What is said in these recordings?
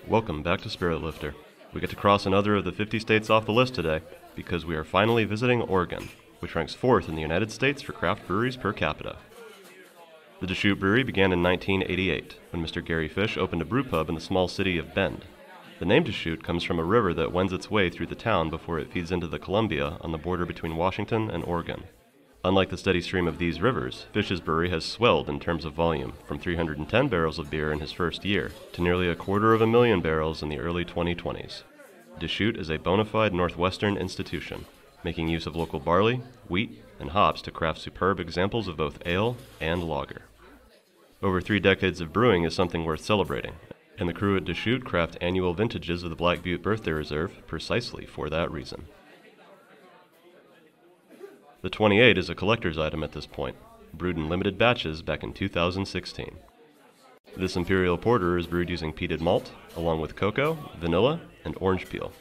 Welcome back to SpiritLifter. We get to cross another of the 50 states off the list today because we are finally visiting Oregon, which ranks 4th in the United States for craft breweries per capita. The Deschutes Brewery began in 1988 when Mr. Gary Fish opened a brew pub in the small city of Bend. The name Deschutes comes from a river that wends its way through the town before it feeds into the Columbia on the border between Washington and Oregon. Unlike the steady stream of these rivers, Fish's brewery has swelled in terms of volume, from 310 barrels of beer in his first year to nearly 250,000 barrels in the early 2020s. Deschutes is a bona fide Northwestern institution, making use of local barley, wheat, and hops to craft superb examples of both ale and lager. Over 3 decades of brewing is something worth celebrating, and the crew at Deschutes craft annual vintages of the Black Butte Birthday Reserve precisely for that reason. The 28 is a collector's item at this point, brewed in limited batches back in 2016. This Imperial Porter is brewed using peated malt, along with cocoa, vanilla, and orange peel.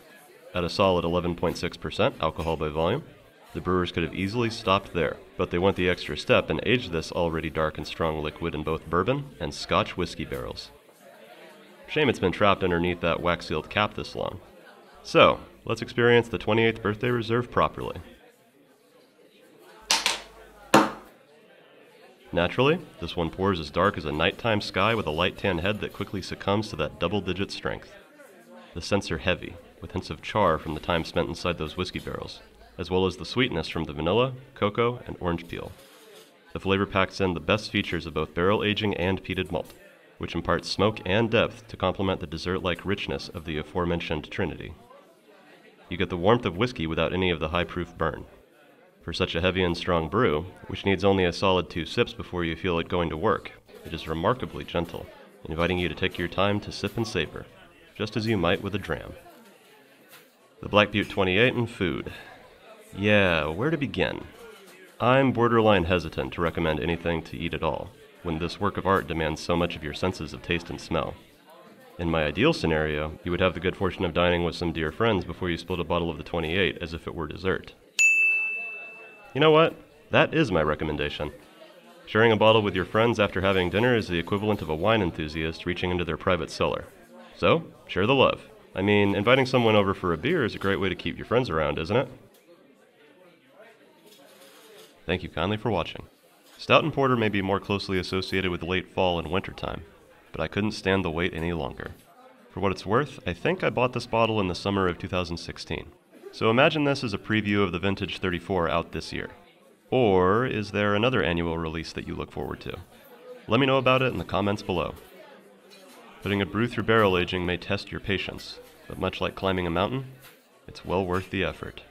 At a solid 11.6% alcohol by volume, the brewers could have easily stopped there, but they went the extra step and aged this already dark and strong liquid in both bourbon and Scotch whiskey barrels. Shame it's been trapped underneath that wax-sealed cap this long. So, let's experience the 28th Birthday Reserve properly. Naturally, this one pours as dark as a nighttime sky with a light tan head that quickly succumbs to that double-digit strength. The scents are heavy, with hints of char from the time spent inside those whiskey barrels, as well as the sweetness from the vanilla, cocoa, and orange peel. The flavor packs in the best features of both barrel aging and peated malt, which imparts smoke and depth to complement the dessert-like richness of the aforementioned trinity. You get the warmth of whiskey without any of the high-proof burn. For such a heavy and strong brew, which needs only a solid 2 sips before you feel it going to work, it is remarkably gentle, inviting you to take your time to sip and savor, just as you might with a dram. The Black Butte XXVIII and food. Yeah, where to begin? I'm borderline hesitant to recommend anything to eat at all, when this work of art demands so much of your senses of taste and smell. In my ideal scenario, you would have the good fortune of dining with some dear friends before you split a bottle of the 28 as if it were dessert. You know what? That is my recommendation. Sharing a bottle with your friends after having dinner is the equivalent of a wine enthusiast reaching into their private cellar. So, share the love. I mean, inviting someone over for a beer is a great way to keep your friends around, isn't it? Thank you kindly for watching. Stout and porter may be more closely associated with late fall and winter time, but I couldn't stand the wait any longer. For what it's worth, I think I bought this bottle in the summer of 2016. So imagine this as a preview of the vintage 34 out this year. Or is there another annual release that you look forward to? Let me know about it in the comments below. Putting a brew through barrel aging may test your patience, but much like climbing a mountain, it's well worth the effort.